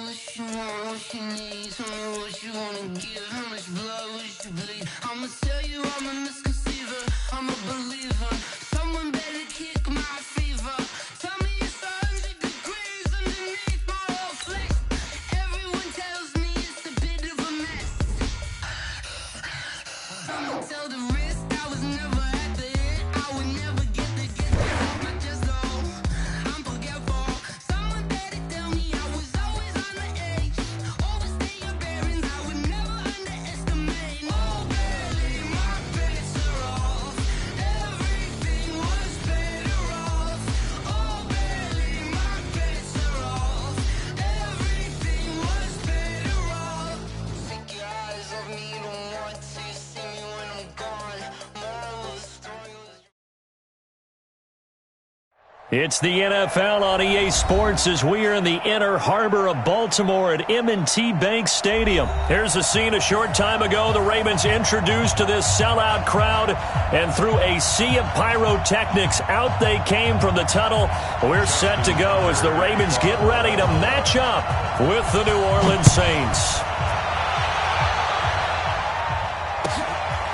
what you want, what you need. Tell me what you wanna give. How much blood would you bleed? I'ma tell you I'm a misconceiver. I'm a believer. Someone better kick my fever. Tell me it's 100 degrees underneath my whole flesh. Everyone tells me it's a bit of a mess. I'ma tell the risk I was never at the end. I would never get off my chest though. I'm forgetful. Someone better tell me I was always on the edge. Overstay your bearings, I would never underestimate. Oh baby, my bets are off. Everything was better off. Oh baby, my bets are off. Everything was better off. Take your eyes off me, you don't want to see me when I'm gone. Moral of the story was. It's the NFL on EA Sports as we are in the inner harbor of Baltimore at M&T Bank Stadium. Here's a scene a short time ago. The Ravens introduced to this sellout crowd, and through a sea of pyrotechnics, out they came from the tunnel. We're set to go as the Ravens get ready to match up with the New Orleans Saints.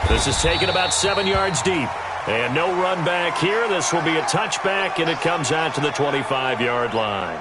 This is taken about 7 yards deep. And no run back here. This will be a touchback, and it comes out to the 25-yard line.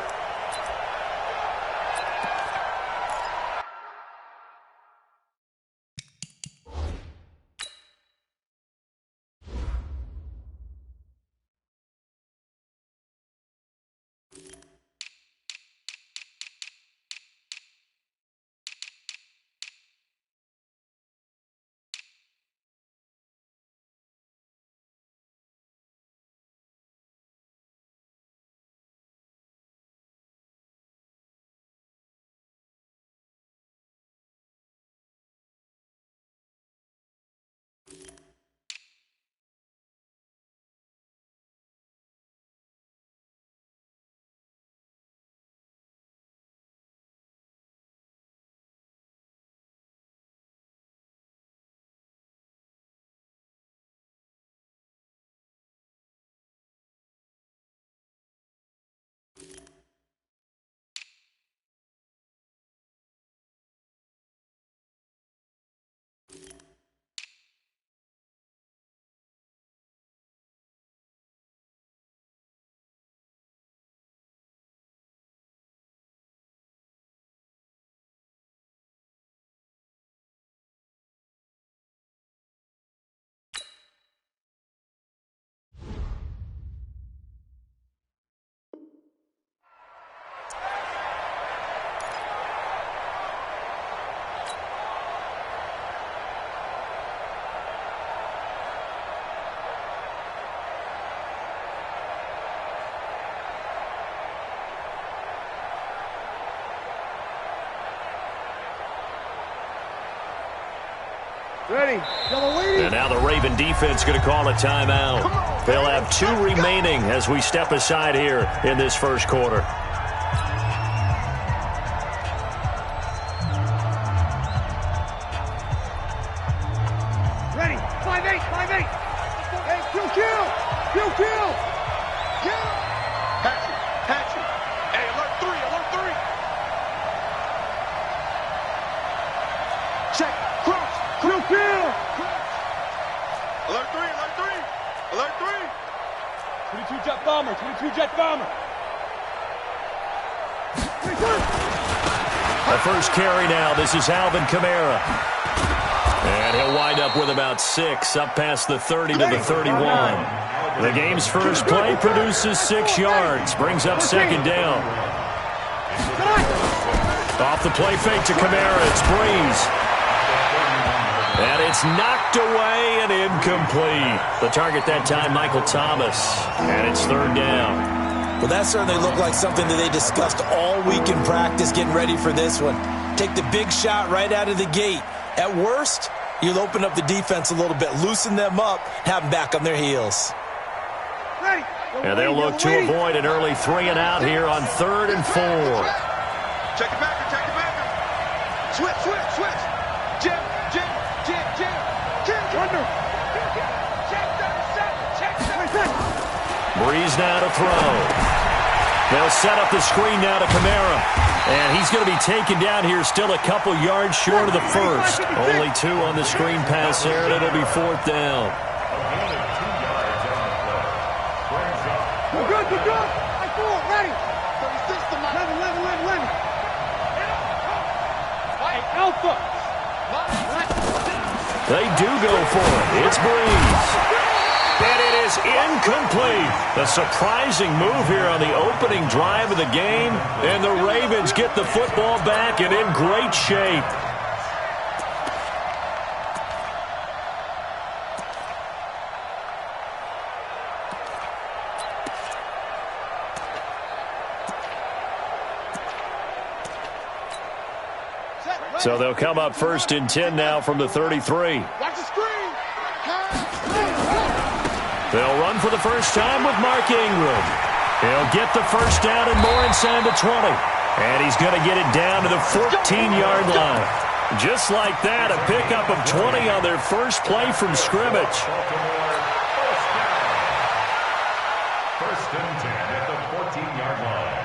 Ready. And now the Raven defense going to call a timeout. They'll have 2 remaining as we step aside here in this first quarter. Ready. 5-8, 5-8. Hey, kill. Kill. Patch it. Hey, alert 3. Check. Cross. Kill. Alert 3. 22 jet bomber. The first carry now. This is Alvin Kamara. And he'll wind up with about 6, up past the 30 to the 31. The game's first play produces 6 yards, brings up second down. Off the play fake to Kamara, it's Breeze. And it's knocked away and incomplete. The target that time, Michael Thomas. And it's third down. Well, that certainly looked like something that they discussed all week in practice getting ready for this one. Take the big shot right out of the gate. At worst, you'll open up the defense a little bit, loosen them up, have them back on their heels. And they'll look to avoid an early 3 and out here on 3rd and 4. Check it back. Switch. Jim. Under. Breeze now to throw. They'll set up the screen now to Kamara. And he's going to be taken down here still a couple yards short of the first. Only 2 on the screen pass there, and it'll be 4th down. Good, good, good. I fool, ready. 36 to 11. Alpha. They do go for it. It's Breeze. And it is incomplete. A surprising move here on the opening drive of the game. And the Ravens get the football back and in great shape. So they'll come up 1st and 10 now from the 33. Watch the screen. They'll run for the first time with Mark Ingram. He'll get the first down and more inside the 20. And he's going to get it down to the 14-yard line. Just like that, a pickup of 20 on their first play from scrimmage. First and 10 at the 14-yard line.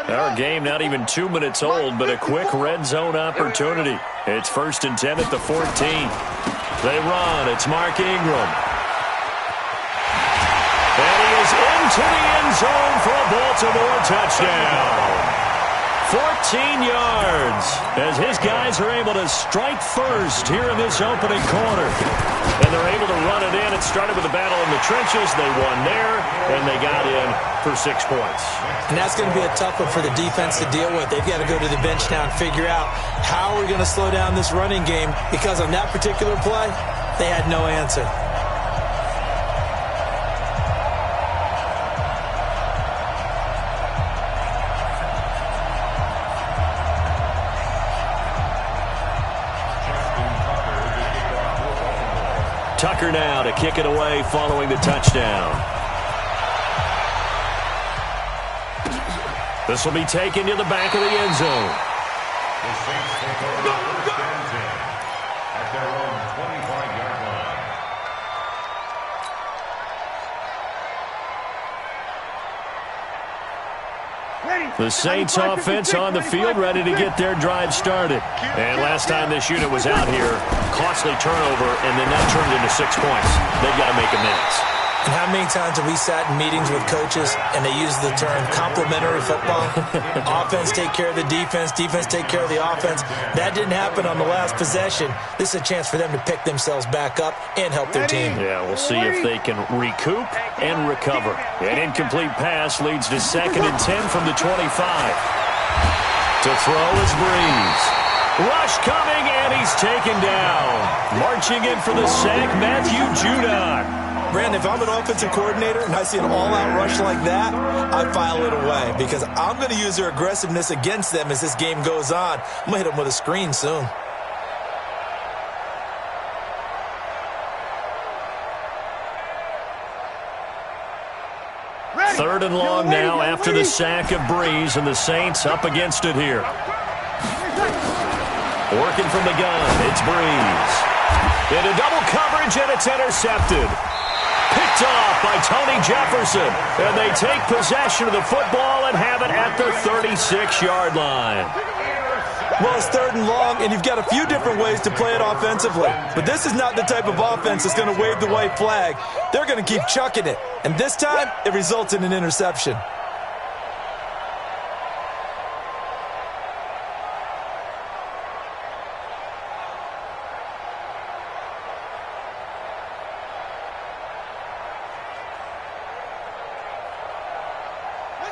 Our game not even 2 minutes old, but a quick red zone opportunity. It's 1st and 10 at the 14. They run. It's Mark Ingram. And he is into the end zone for a Baltimore touchdown. 14 yards as his guys are able to strike first here in this opening quarter. And they're able to run it in. It started with a battle in the trenches. They won there, and they got in for 6 points. And that's going to be a tough one for the defense to deal with. They've got to go to the bench now and figure out how we're going to slow down this running game, because on that particular play, they had no answer. Tucker now to kick it away following the touchdown. This will be taken to the back of the end zone. The Saints take over first and 10 at their own 25-yard line. The Saints offense on the field, ready to get their drive started. And last time this unit was out here, costly turnover, and then that turned into 6 points. They've got to make amends. And how many times have we sat in meetings with coaches and they use the term complementary football? Offense take care of the defense, defense take care of the offense. That didn't happen on the last possession. This is a chance for them to pick themselves back up and help their team. Yeah, we'll see if they can recoup and recover. An incomplete pass leads to 2nd and 10 from the 25. To throw is Breeze. Rush coming, and he's taken down. Marching in for the sack, Matthew Judon. Brandon, if I'm an offensive coordinator and I see an all-out rush like that, I file it away, because I'm going to use their aggressiveness against them as this game goes on. I'm going to hit them with a screen soon. Third and long now after the sack of Breeze, and the Saints up against it here. Working from the gun, it's Breeze. Into double coverage, and it's intercepted. Picked off by Tony Jefferson. And they take possession of the football and have it at the 36-yard line. Well, it's 3rd and long, and you've got a few different ways to play it offensively. But this is not the type of offense that's going to wave the white flag. They're going to keep chucking it. And this time, it results in an interception.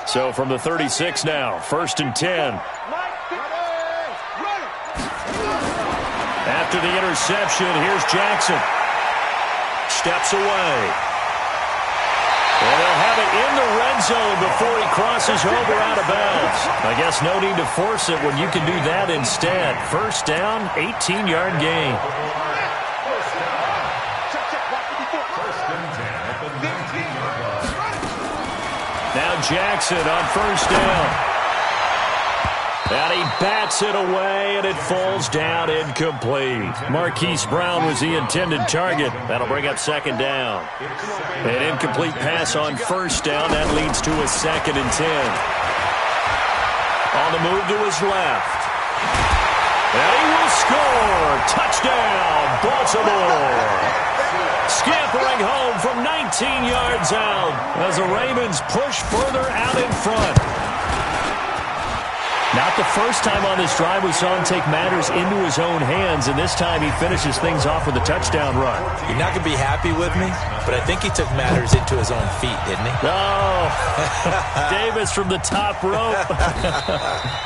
So from the 36 now, 1st and 10. After the interception, here's Jackson. Steps away. And they'll have it in the red zone before he crosses over out of bounds. I guess no need to force it when you can do that instead. First down, 18-yard gain. Now Jackson on first down. And he bats it away, and it falls down incomplete. Marquise Brown was the intended target. That'll bring up second down. An incomplete pass on first down. That leads to a 2nd and 10. On the move to his left. And he will score. Touchdown, Baltimore. Scampering home from 19 yards out as the Ravens push further out in front. Not the first time on this drive we saw him take matters into his own hands, and this time he finishes things off with a touchdown run. You're not going to be happy with me, but I think he took matters into his own feet, didn't he? Oh, Davis from the top rope.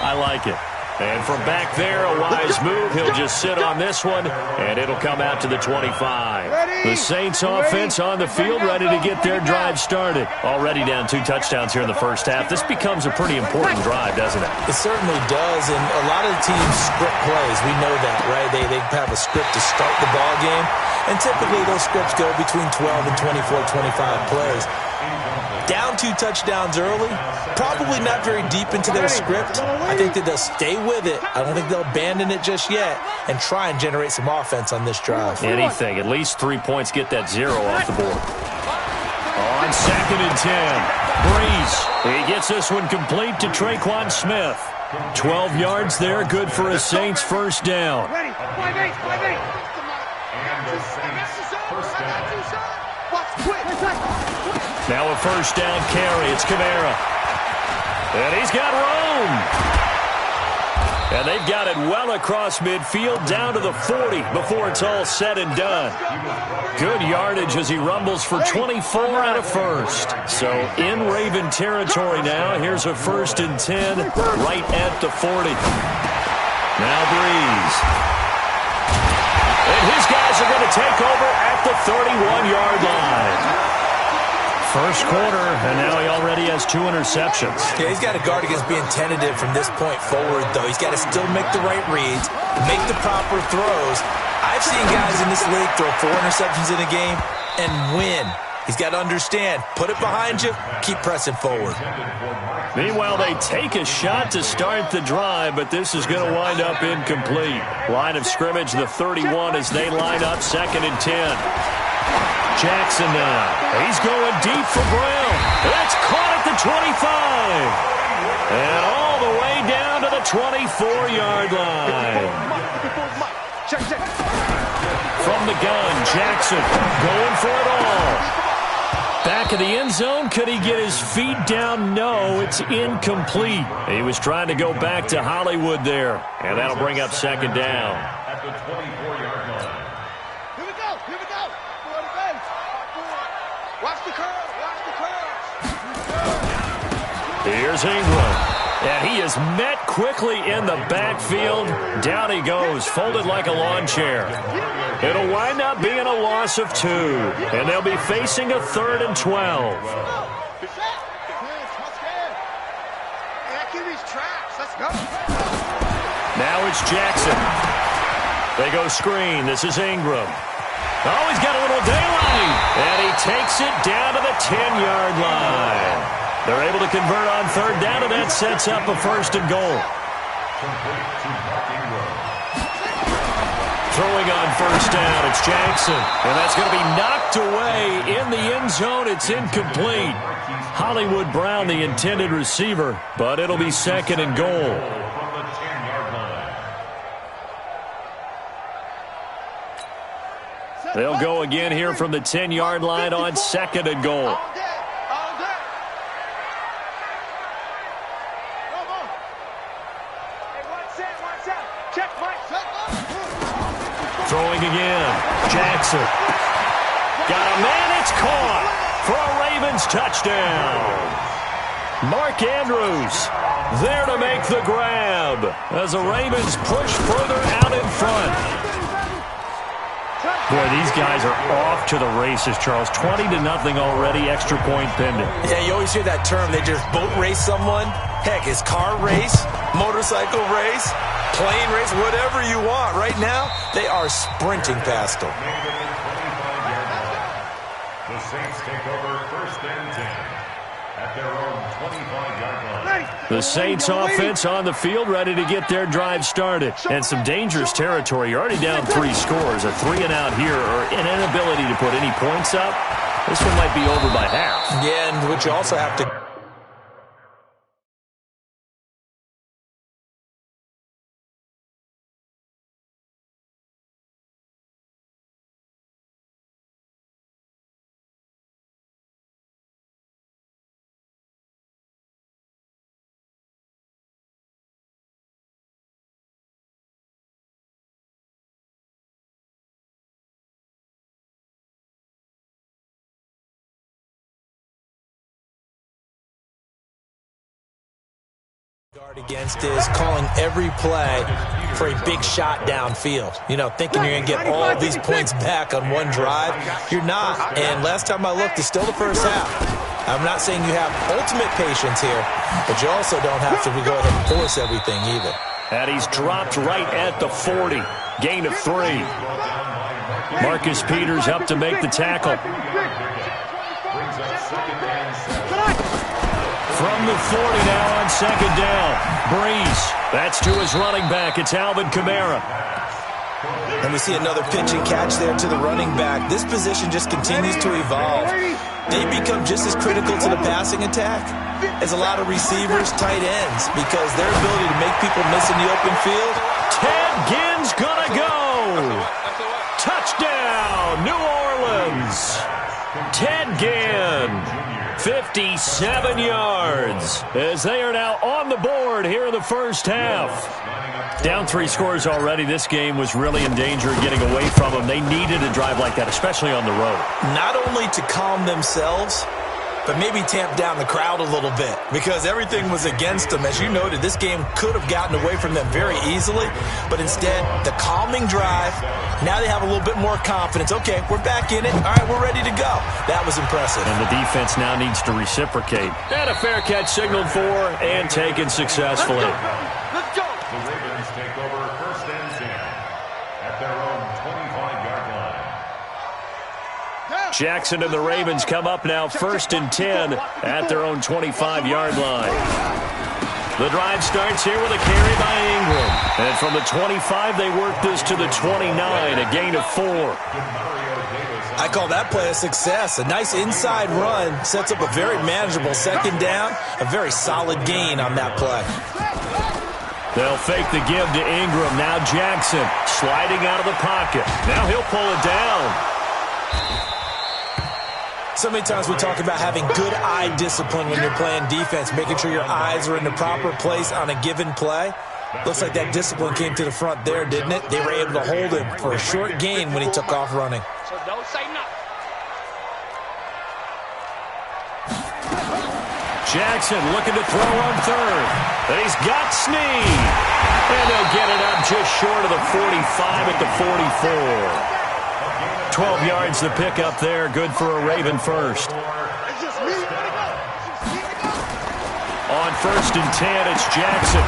I like it. And from back there, a wise move. He'll just sit on this one, and it'll come out to the 25. The Saints offense on the field, ready to get their drive started. Already down 2 touchdowns here in the first half. This becomes a pretty important drive, doesn't it? It certainly does, and a lot of the teams script plays. We know that, right? They have a script to start the ball game, and typically those scripts go between 12 and 24, 25 plays. Down 2 touchdowns early, probably not very deep into their script. I think that they'll stay with it. I don't think they'll abandon it just yet and try and generate some offense on this drive. Anything. At least 3 points, get that 0 off the board. On 2nd and 10, Breeze. He gets this one complete to Traquan Smith. 12 yards there, good for a Saints first down. Ready. 5-8. And the Saints first down. Now a first down carry. It's Kamara. And he's got room. And they've got it well across midfield down to the 40 before it's all said and done. Good yardage as he rumbles for 24 and a first. So in Raven territory now. Here's a 1st and 10 right at the 40. Now Breeze. And his guys are going to take over at the 31-yard line. First quarter, and now he already has 2 interceptions. Yeah, he's got to guard against being tentative from this point forward, though. He's got to still make the right reads, make the proper throws. I've seen guys in this league throw 4 interceptions in a game and win. He's got to understand, put it behind you, keep pressing forward. Meanwhile, they take a shot to start the drive, but this is going to wind up incomplete. Line of scrimmage, the 31 as they line up 2nd and 10. Jackson now. He's going deep for Brown. That's caught at the 25. And all the way down to the 24-yard line. From the gun, Jackson going for it all. Back of the end zone. Could he get his feet down? No, it's incomplete. He was trying to go back to Hollywood there. And that'll bring up 2nd down. At the 24-yard line. Here we go. Watch the curve. Here's Ingram. And he is met quickly in the backfield. Down he goes, folded like a lawn chair. It'll wind up being a loss of 2. And they'll be facing a 3rd and 12. Now it's Jackson. They go screen. This is Ingram. Oh, he's got a little daylight. And he takes it down to the 10-yard line. They're able to convert on 3rd down, and that sets up a 1st and goal. Throwing on 1st down, it's Jackson. And that's going to be knocked away in the end zone. It's incomplete. Hollywood Brown, the intended receiver, but it'll be 2nd and goal. They'll go again here from the 10-yard line on 2nd and goal. Throwing again. Jackson. Got a man. It's caught for a Ravens touchdown. Mark Andrews there to make the grab as the Ravens push further out in front. Boy, these guys are off to the races, Charles. 20-0 already, extra point pending. Yeah, you always hear that term. They just boat race someone. Heck, it's car race, motorcycle race, plane race, whatever you want. Right now, they are sprinting past them. The Saints take over 1st and 10 at their own 25-yard line. The Saints offense on the field, ready to get their drive started. And some dangerous territory. You're already down 3 scores. A 3-and-out here, or an inability to put any points up. This one might be over by half. Yeah, and what you also have to... guard against is calling every play for a big shot downfield. You know, thinking you're going to get all these points back on one drive. You're not. And last time I looked, it's still the first half. I'm not saying you have ultimate patience here, but you also don't have to go ahead and force everything either. And he's dropped right at the 40. Gain of 3. Marcus Peters up to make the tackle. From the 40 now on second down. Breeze. That's to his running back. It's Alvin Kamara. And we see another pitch and catch there to the running back. This position just continues to evolve. They become just as critical to the passing attack as a lot of receivers, tight ends, because their ability to make people miss in the open field. Ted Ginn's gonna go. Touchdown, New Orleans. Ted Ginn. 57 yards as they are now on the board here in the first half. Down 3 scores already. This game was really in danger of getting away from them. They needed a drive like that, especially on the road. Not only to calm themselves, but maybe tamp down the crowd a little bit because everything was against them. As you noted, this game could have gotten away from them very easily, but instead, the calming drive, now they have a little bit more confidence. Okay, we're back in it. All right, we're ready to go. That was impressive. And the defense now needs to reciprocate. And a fair catch signaled for and taken successfully. Let's go. The Ravens take over 1st and 10 at their own 25-yard line. Jackson and the Ravens come up now 1st and 10 at their own 25-yard line. The drive starts here with a carry by Ingram. And from the 25, they work this to the 29, a gain of 4. I call that play a success. A nice inside run sets up a very manageable second down, a very solid gain on that play. They'll fake the give to Ingram. Now Jackson sliding out of the pocket. Now he'll pull it down. So many times we talk about having good eye discipline when you're playing defense, making sure your eyes are in the proper place on a given play. Looks like that discipline came to the front there, didn't it? They were able to hold him for a short gain when he took off running. So don't say nothing. Jackson looking to throw on 3rd. And he's got Snead. And they'll get it up just short of the 45 at the 44. 12 yards to pick up there. Good for a Raven first. On 1st and 10, it's Jackson.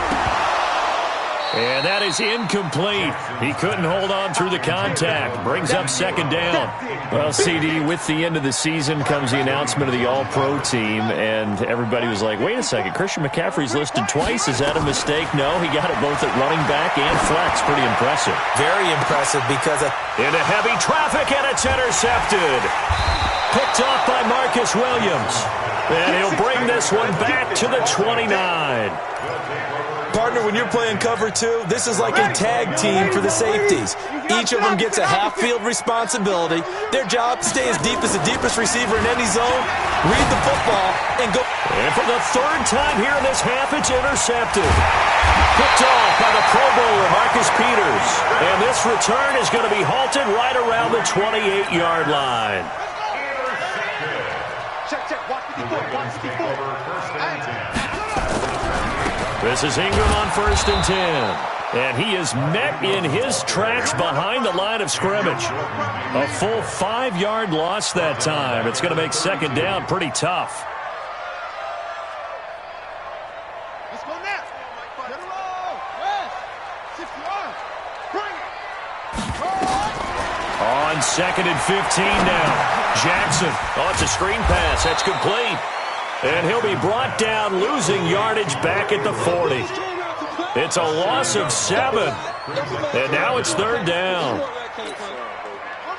And that is incomplete. He couldn't hold on through the contact. Brings up second down. Well, CD, with the end of the season comes the announcement of the All-Pro team, and everybody was like, wait a second, Christian McCaffrey's listed twice. Is that a mistake? No, he got it both at running back and flex. Pretty impressive. Very impressive because... Into heavy traffic, and it's intercepted. Picked off by Marcus Williams. And he'll bring this one back to the 29. Partner, when you're playing cover 2, this is like a tag team for the safeties. Each of them gets a half-field responsibility. Their job, stay as deep as the deepest receiver in any zone, read the football, and go. And for the 3rd time here in this half, it's intercepted. Picked off by the Pro Bowler, Marcus Peters. And this return is going to be halted right around the 28-yard line. Check. Watch the before. This is Ingram on 1st and 10. And he is met in his tracks behind the line of scrimmage. A full 5-yard loss that time. It's going to make second down pretty tough. Let's go now. Get it low. West. 60 yards. Bring it. On 2nd and 15 now. Jackson. Oh, it's a screen pass. That's complete. And he'll be brought down, losing yardage back at the 40. It's a loss of 7. And now it's 3rd down.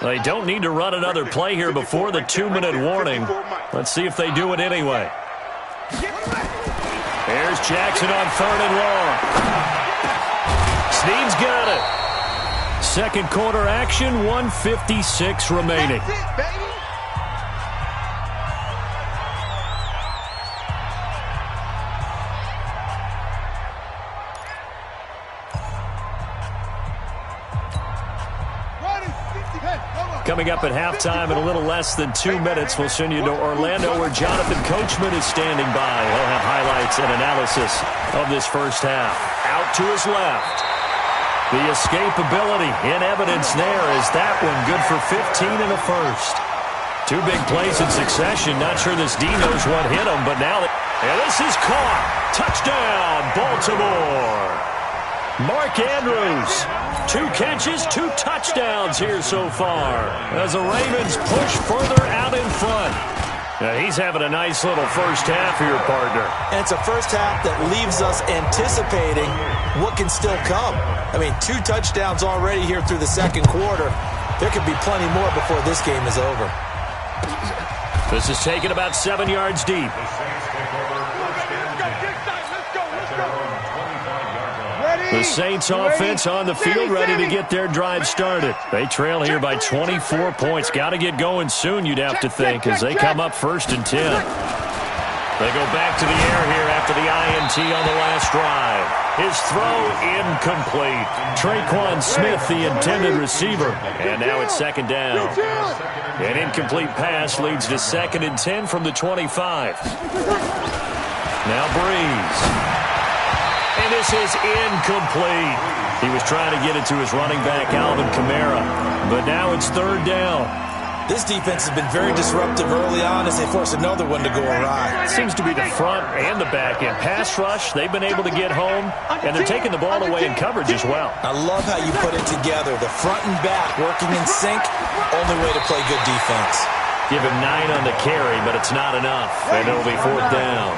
They don't need to run another play here before the 2-minute warning. Let's see if they do it anyway. Here's Jackson on 3rd and long. Snead's got it. Second quarter action, 1:56 remaining. That's it, baby. Coming up at halftime in a little less than 2 minutes, we'll send you to Orlando where Jonathan Coachman is standing by. He'll have highlights and analysis of this first half. Out to his left. The escapability in evidence there is that one good for 15 in the first. 2 big plays in succession. Not sure this D knows what hit him, but now and this is caught. Touchdown, Baltimore. Mark Andrews, 2 catches, 2 touchdowns here so far as the Ravens push further out in front. Now he's having a nice little first half here, partner. And it's a first half that leaves us anticipating what can still come. I mean, 2 touchdowns already here through the second quarter. There could be plenty more before this game is over. This is taken about 7 yards deep. The Saints offense on the field ready to get their drive started. They trail here by 24 points. Got to get going soon, you'd have to think, as they come up 1st and 10. They go back to the air here after the INT on the last drive. His throw incomplete. Traquan Smith, the intended receiver. And now it's 2nd down. An incomplete pass leads to 2nd and 10 from the 25. Now Breeze. And this is incomplete. He was trying to get it to his running back, Alvin Kamara. But now it's 3rd down. This defense has been very disruptive early on as they force another one to go awry. Seems to be the front and the back end. Pass rush, they've been able to get home, and they're taking the ball away in coverage as well. I love how you put it together. The front and back working in sync, only way to play good defense. Give him 9 on the carry, but it's not enough, and it'll be 4th down.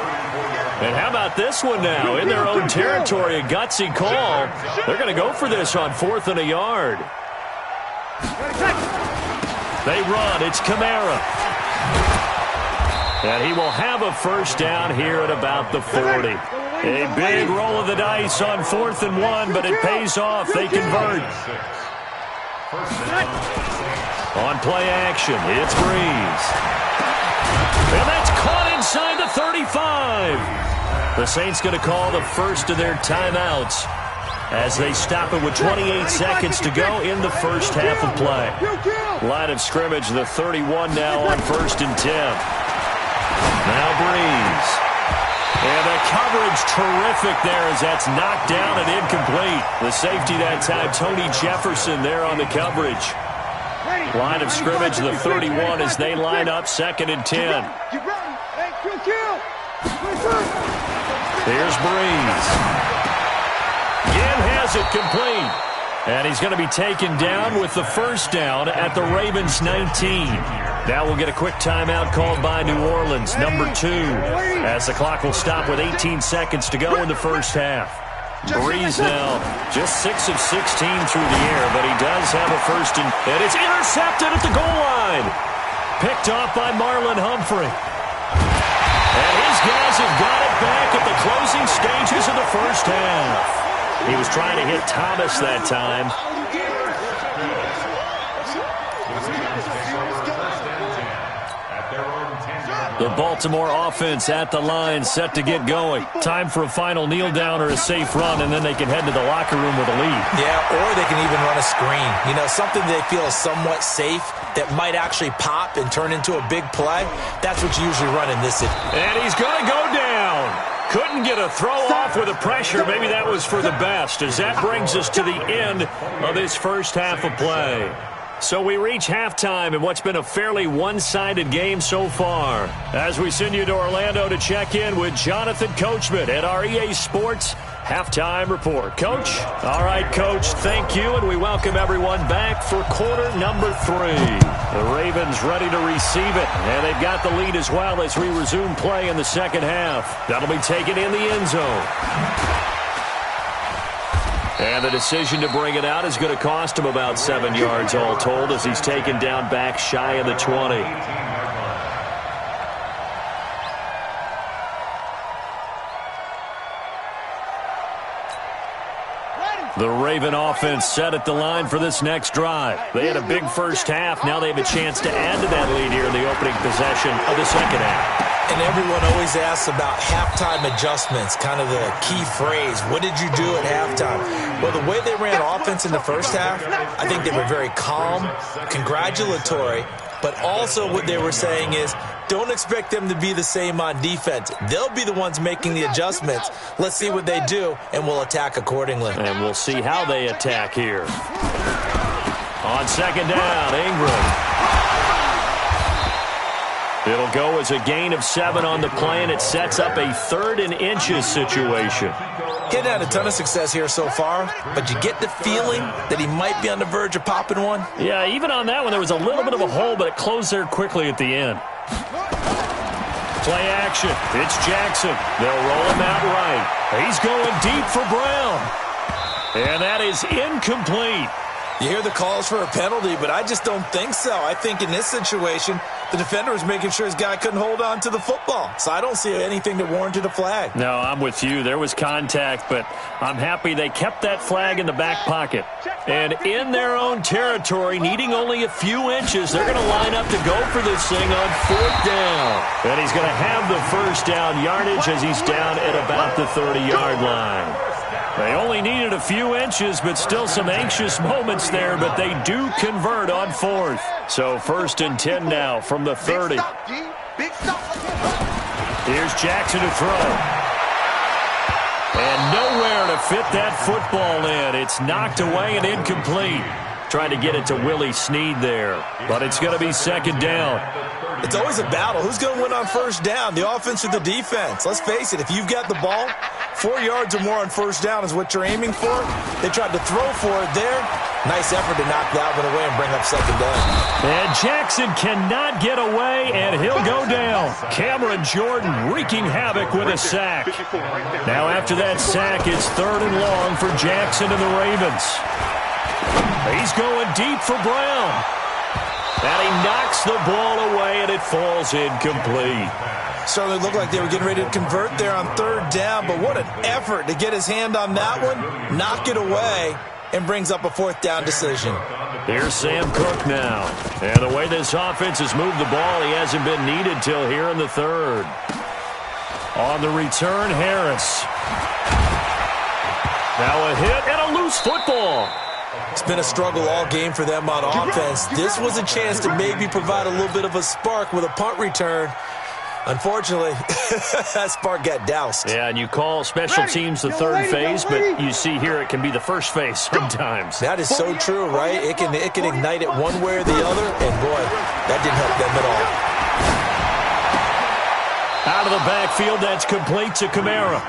And how about this one now? In their own territory, a gutsy call. They're going to go for this on 4th and a yard. They run. It's Kamara. And he will have a first down here at about the 40. A big roll of the dice on 4th and 1, but it pays off. They convert. On play action, it's Breeze. And that's caught inside the 35. The Saints going to call the first of their timeouts as they stop it with 28 seconds to go in the first half of play. Line of scrimmage, the 31 now on 1st and 10. Now Breeze. And the coverage terrific there as that's knocked down and incomplete. The safety that time, Tony Jefferson there on the coverage. Line of scrimmage, the 31 as they line up 2nd and 10. Here's Breeze. Again has it complete. And he's going to be taken down with the first down at the Ravens 19. Now we'll get a quick timeout called by New Orleans, number 2, as the clock will stop with 18 seconds to go in the first half. Breeze now just 6 of 16 through the air, but he does have a first and it's intercepted at the goal line. Picked off by Marlon Humphrey. And his guys have got it back at the closing stages of the first half. He was trying to hit Thomas that time. The Baltimore offense at the line, set to get going. Time for a final kneel down or a safe run, and then they can head to the locker room with a lead. Yeah, or they can even run a screen. You know, something they feel is somewhat safe that might actually pop and turn into a big play. That's what you usually run in this. And he's going to go down. Couldn't get a throw off with the pressure. Maybe that was for the best, as that brings us to the end of this first half of play. So we reach halftime in what's been a fairly one-sided game so far. As we send you to Orlando to check in with Jonathan Coachman at our EA Sports Halftime report. Coach? All right, Coach, thank you, and we welcome everyone back for quarter number 3. The Ravens ready to receive it, and they've got the lead as well as we resume play in the second half. That'll be taken in the end zone. And the decision to bring it out is going to cost him about 7 yards all told as he's taken down back shy of the 20. The Raven offense set at the line for this next drive. They had a big first half. Now they have a chance to add to that lead here in the opening possession of the second half. And everyone always asks about halftime adjustments, kind of the key phrase. What did you do at halftime? Well, the way they ran offense in the first half, I think they were very calm, congratulatory, but also what they were saying is, don't expect them to be the same on defense. They'll be the ones making the adjustments. Let's see what they do, and we'll attack accordingly. And we'll see how they attack here. On second down, Ingram. It'll go as a gain of 7 on the play, and it sets up a 3rd and inches situation. He hadn't had a ton of success here so far, but you get the feeling that he might be on the verge of popping one. Yeah, even on that one, there was a little bit of a hole, but it closed there quickly at the end. Play action. It's Jackson. They'll roll him out right. He's going deep for Brown. And that is incomplete. You hear the calls for a penalty, but I just don't think so. I think in this situation, the defender was making sure his guy couldn't hold on to the football. So I don't see anything that warranted a flag. No, I'm with you. There was contact, but I'm happy they kept that flag in the back pocket. And in their own territory, needing only a few inches, they're going to line up to go for this thing on 4th down. And he's going to have the first down yardage as he's down at about the 30-yard line. They only needed a few inches, but still some anxious moments there, but they do convert on 4th. So 1st and 10 now from the 30. Here's Jackson to throw. And nowhere to fit that football in. It's knocked away and incomplete. Trying to get it to Willie Snead there, but it's going to be 2nd down. It's always a battle. Who's going to win on 1st down, the offense or the defense? Let's face it, if you've got the ball, 4 yards or more on 1st down is what you're aiming for. They tried to throw for it there. Nice effort to knock that one away and bring up 2nd down. And Jackson cannot get away, and he'll go down. Cameron Jordan wreaking havoc with a sack. Now after that sack, it's 3rd and long for Jackson and the Ravens. He's going deep for Brown. And he knocks the ball away, and it falls incomplete. Certainly looked like they were getting ready to convert there on 3rd down, but what an effort to get his hand on that one, knock it away, and brings up a 4th down decision. Here's Sam Cook now. And the way this offense has moved the ball, he hasn't been needed till here in the 3rd. On the return, Harris. Now a hit and a loose football. It's been a struggle all game for them on offense. This was a chance to maybe provide a little bit of a spark with a punt return. Unfortunately, that spark got doused. Yeah, and you call special teams the 3rd phase, but you see here it can be the 1st phase sometimes. That is so true, right? It can ignite it one way or the other, and boy, that didn't help them at all. Out of the backfield, that's complete to Kamara.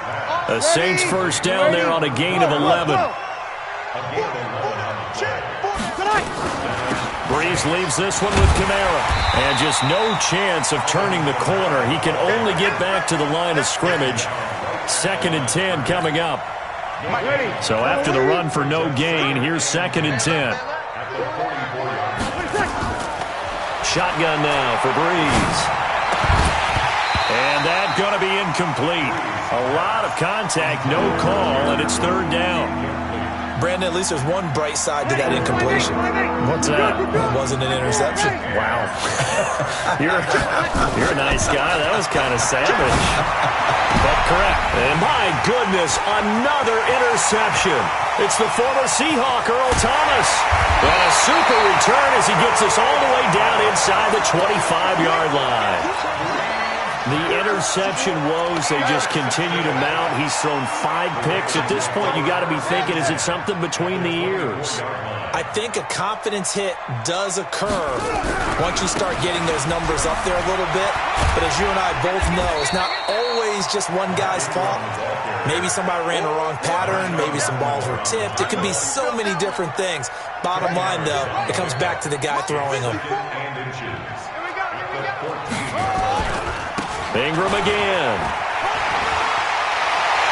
The Saints 1st down there on a gain of 11. Breeze leaves this one with Kamara. And just no chance of turning the corner. He can only get back to the line of scrimmage. 2nd and 10 coming up. So after the run for no gain, here's 2nd and 10. Shotgun now for Breeze. And that's going to be incomplete. A lot of contact, no call, and it's 3rd down. Brandon, at least there's one bright side to that incompletion. What's that? It wasn't an interception. Wow. You're a nice guy. That was kind of savage. But correct. And my goodness, another interception. It's the former Seahawk, Earl Thomas. And a super return as he gets us all the way down inside the 25-yard line. The interception woes, they just continue to mount. He's thrown 5 picks. At this point, you got to be thinking, is it something between the ears? I think a confidence hit does occur once you start getting those numbers up there a little bit. But as you and I both know, it's not always just one guy's fault. Maybe somebody ran the wrong pattern. Maybe some balls were tipped. It could be so many different things. Bottom line, though, it comes back to the guy throwing them. Ingram again.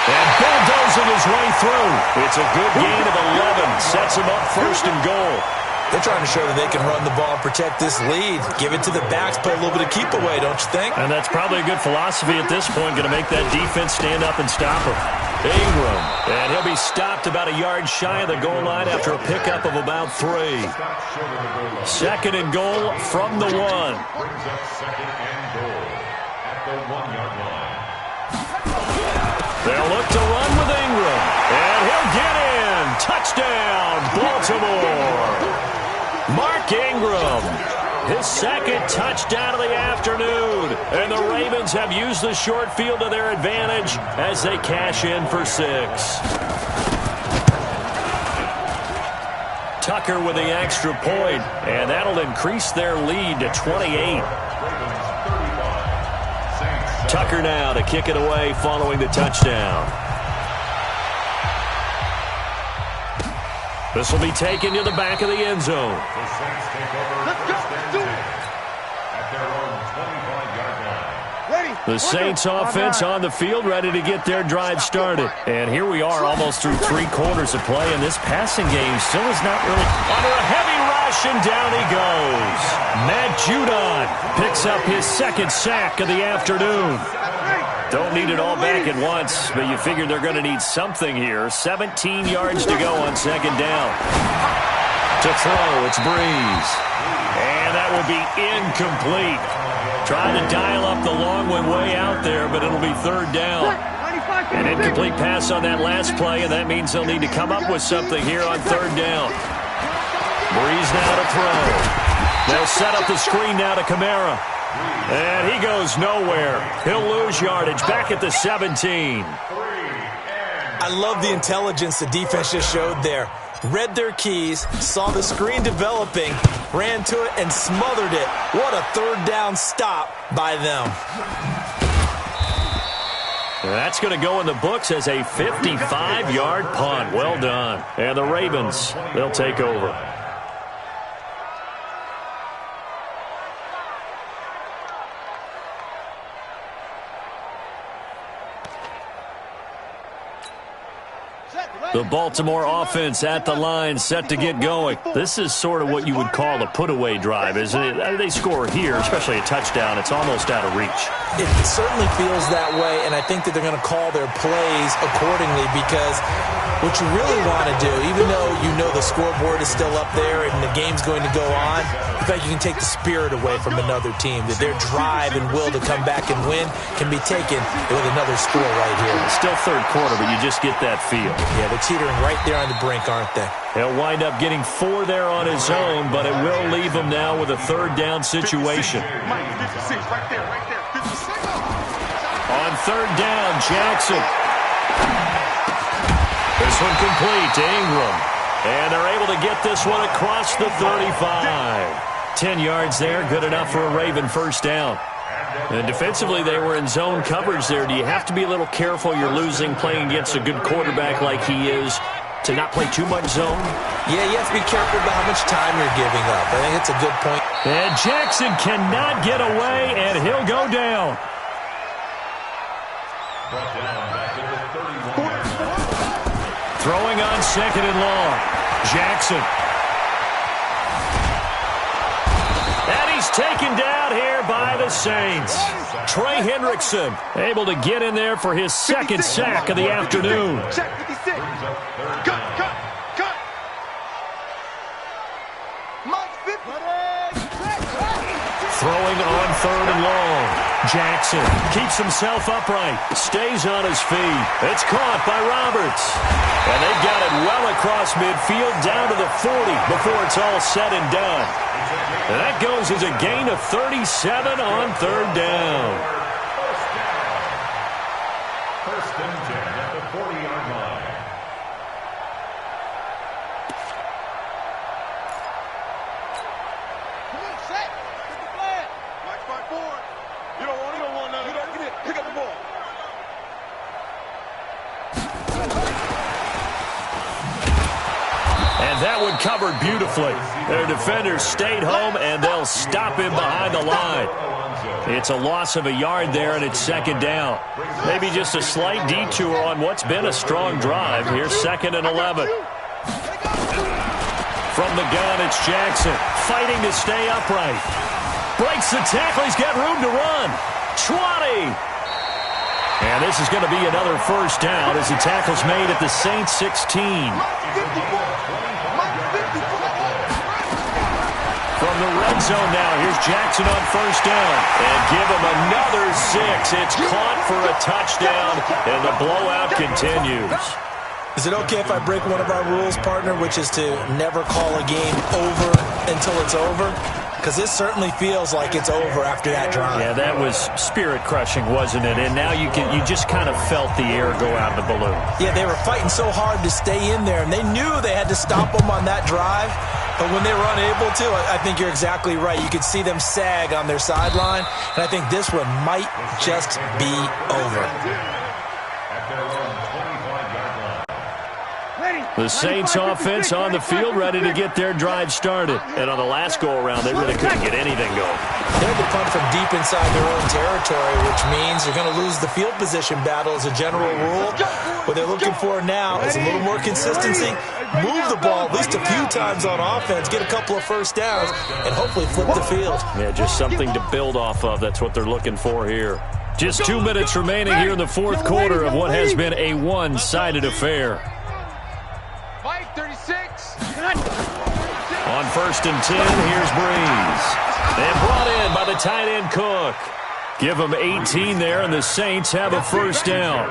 And bulldozing his way through. It's a good gain of 11. Sets him up first and goal. They're trying to show that they can run the ball and protect this lead. Give it to the backs, play a little bit of keep away, don't you think? And that's probably a good philosophy at this point. Going to make that defense stand up and stop him. Ingram. And he'll be stopped about a yard shy of the goal line after a pickup of about 3. Second and goal from the 1. Brings up second and goal at the 1-yard line. They'll look to run with Ingram. And he'll get in. Touchdown, Baltimore. Mark Ingram, his second touchdown of the afternoon. And the Ravens have used the short field to their advantage as they cash in for 6. Tucker with the extra point, and that'll increase their lead to 28. Tucker now to kick it away following the touchdown. This will be taken to the back of the end zone. The Saints take over first and 10 at their own 25-yard line. Ready. The Saints offense on the field, ready to get their drive started. And here we are almost through 3 quarters of play, and this passing game still is not really under a heavy rush, and down he goes. Matt Judon picks up his second sack of the afternoon. Don't need it all back at once, but you figure they're going to need something here. 17 yards to go on second down. To throw, it's Breeze. And that will be incomplete. Trying to dial up the long one way out there, but it'll be third down. An incomplete pass on that last play, and that means they'll need to come up with something here on third down. Breeze now to throw. They'll set up the screen now to Kamara. And he goes nowhere. He'll lose yardage back at the 17. I love the intelligence the defense just showed there. Read their keys, saw the screen developing, ran to it, and smothered it. What a third down stop by them. That's going to go in the books as a 55-yard punt. Well done. And the Ravens, they'll take over. The Baltimore offense at the line, set to get going. This is sort of what you would call a put-away drive, isn't it? They score here, especially a touchdown. It's almost out of reach. It certainly feels that way, and I think that they're going to call their plays accordingly, because what you really want to do, even though you know the scoreboard is still up there and the game's going to go on, in fact, you can take the spirit away from another team, that their drive and will to come back and win can be taken with another score right here. It's still third quarter, but you just get that feel. Yeah, they're teetering right there on the brink, aren't they? He'll wind up getting 4 there on his own, but it will leave him now with a third down situation. 56, right there, 56. On third down, Jackson. This one complete to Ingram. And they're able to get this one across the 35. 10 yards there, good enough for a Raven first down. And defensively, they were in zone coverage there. Do you have to be a little careful? You're losing, playing against a good quarterback like he is, to not play too much zone? Yeah, you have to be careful about how much time you're giving up. I think it's a good point. And Jackson cannot get away, and he'll go down. Brought down back at the 31. Throwing on second and long. Jackson. And he's taken down here by the Saints. Trey Hendrickson able to get in there for his second sack of the afternoon. Check 56. Cut. Mike 50. Throwing on third and long. Jackson keeps himself upright, stays on his feet. It's caught by Roberts. And they've got it well across midfield down to the 40 before it's all said and done. And that goes as a gain of 37 on third down. 40-yard line. Come on, set. Get the flag. Black spot forward. You don't want none. Get it. Pick up the ball. And that one covered beautifully. Their defenders stayed home, and they'll stop him behind the line. It's a loss of a yard there, and it's second down. Maybe just a slight detour on what's been a strong drive. Here's 2nd and 11. From the gun, it's Jackson, fighting to stay upright. Breaks the tackle. He's got room to run. 20. And this is going to be another first down as the tackle's made at the Saints 16. From the red zone now, here's Jackson on first down. And give him another 6. It's caught for a touchdown, and the blowout continues. Is it okay if I break one of our rules, partner, which is to never call a game over until it's over? Because this certainly feels like it's over after that drive. Yeah, that was spirit-crushing, wasn't it? And now you just kind of felt the air go out of the balloon. Yeah, they were fighting so hard to stay in there, and they knew they had to stop them on that drive. But when they were unable to, I think you're exactly right. You could see them sag on their sideline, and I think this one might just be over. The Saints offense on the field, ready to get their drive started. And on the last go-around, they really couldn't get anything going. They had to punt from deep inside their own territory, which means they're going to lose the field position battle as a general rule. What they're looking for now is a little more consistency, move the ball at least a few times on offense, get a couple of first downs, and hopefully flip the field. Yeah, just something to build off of. That's what they're looking for here. Just 2 minutes remaining here in the fourth quarter of what has been a one-sided affair. Mike, 36. On 1st and 10, here's Breeze. And brought in by the tight end Cook. Give them 18 there, and the Saints have a first down.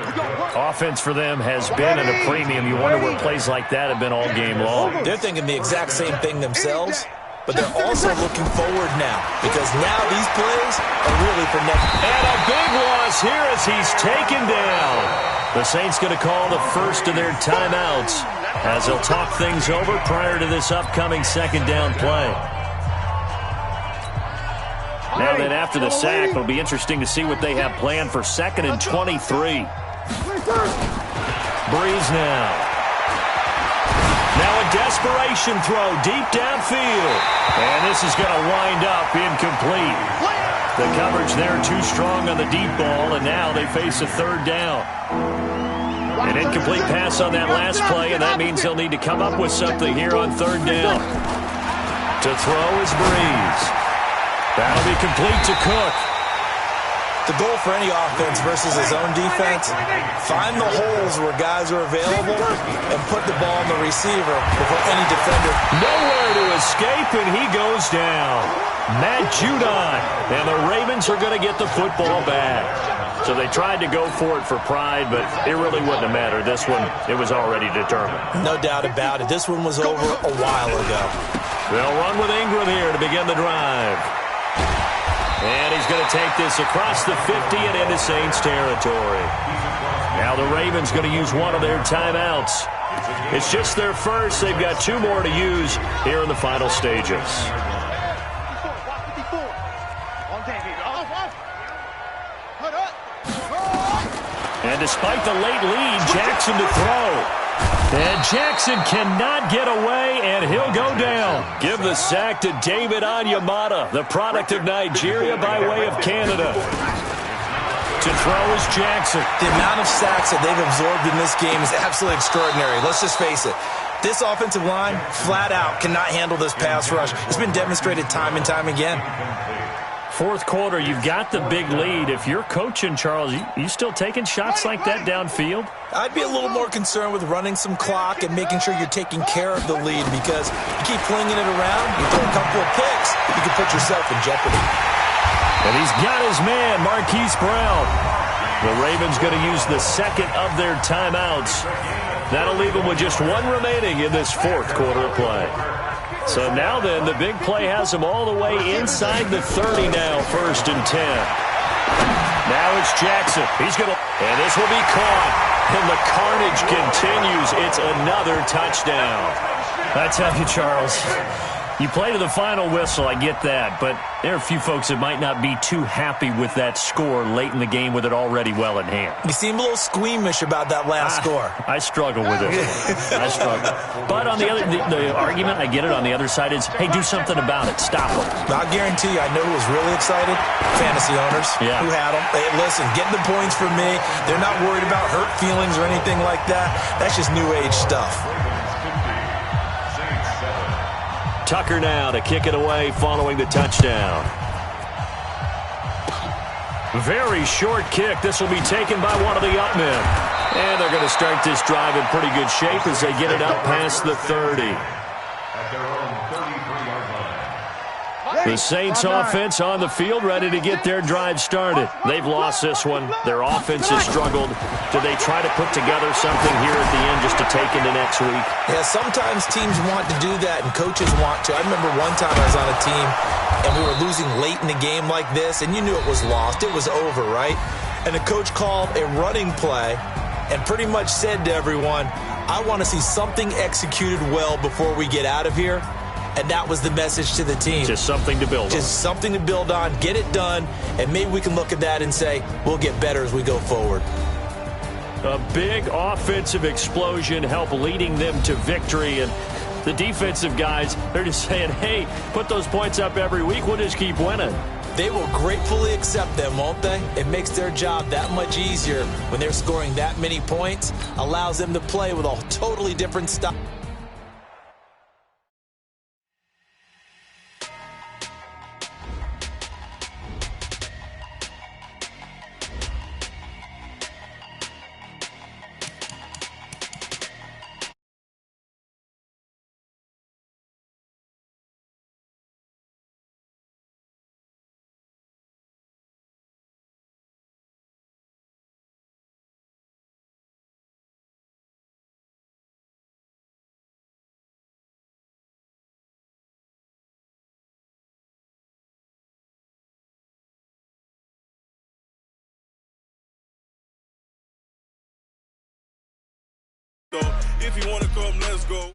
Offense for them has been at a premium. You wonder what plays like that have been all game long. They're thinking the exact same thing themselves, but they're also looking forward now, because now these plays are really for next. And a big loss here as he's taken down. The Saints going to call the first of their timeouts as they'll talk things over prior to this upcoming second down play. Now then, after the sack, it'll be interesting to see what they have planned for 2nd and 23. Breeze now. Now a desperation throw deep downfield. And this is going to wind up incomplete. The coverage there too strong on the deep ball, and now they face a third down. An incomplete pass on that last play, and that means they'll need to come up with something here on third down. To throw is Breeze. That'll be complete to Cook. The goal for any offense versus his own defense, find the holes where guys are available and put the ball on the receiver before any defender. Nowhere to escape, and he goes down. Matt Judon, and the Ravens are going to get the football back. So they tried to go for it for pride, but it really wouldn't have mattered. This one, it was already determined. No doubt about it. This one was over a while ago. They'll run with Ingram here to begin the drive. And he's going to take this across the 50 and into Saints territory. Now the Ravens going to use one of their timeouts. It's just their first. They've got 2 more to use here in the final stages. And despite the late lead, Jackson to throw. And Jackson cannot get away, and he'll go down. Give the sack to David Onyemata, the product of Nigeria by way of Canada. To throw is Jackson. The amount of sacks that they've absorbed in this game is absolutely extraordinary. Let's just face it. This offensive line, flat out, cannot handle this pass rush. It's been demonstrated time and time again. Fourth quarter, you've got the big lead. If you're coaching, Charles, you still taking shots like that downfield? I'd be a little more concerned with running some clock and making sure you're taking care of the lead, because you keep flinging it around, you throw a couple of picks, you can put yourself in jeopardy. And he's got his man, Marquise Brown. The Ravens going to use the second of their timeouts. That'll leave them with just 1 remaining in this fourth quarter of play. So now then, the big play has them all the way inside the 30 now, 1st and 10. Now it's Jackson. He's going to, and this will be caught. And the carnage continues. It's another touchdown. I tell you, Charles, you play to the final whistle, I get that, but there are a few folks that might not be too happy with that score late in the game with it already well in hand. You seem a little squeamish about that last score. I struggle with it. I struggle. But on the other, the argument, I get it, on the other side is, hey, do something about it. Stop them. I guarantee you, I know who was really excited. Fantasy owners who had them. Hey, listen, getting the points for me. They're not worried about hurt feelings or anything like that. That's just new age stuff. Tucker now to kick it away following the touchdown. Very short kick. This will be taken by one of the up men. And they're going to start this drive in pretty good shape as they get it out past the 30. At their own 33-yard line. The Saints offense on the field, ready to get their drive started. They've lost this one. Their offense has struggled. Do they try to put together something here at the end just to take into next week? Yeah, sometimes teams want to do that and coaches want to. I remember one time I was on a team and we were losing late in the game like this, and you knew it was lost. It was over, right? And the coach called a running play and pretty much said to everyone, I want to see something executed well before we get out of here. And that was the message to the team. Just something to build on. Just something to build on, get it done, and maybe we can look at that and say, we'll get better as we go forward. A big offensive explosion helped leading them to victory. And the defensive guys, they're just saying, hey, put those points up every week. We'll just keep winning. They will gratefully accept them, won't they? It makes their job that much easier when they're scoring that many points, allows them to play with a totally different style. If you want to come, let's go.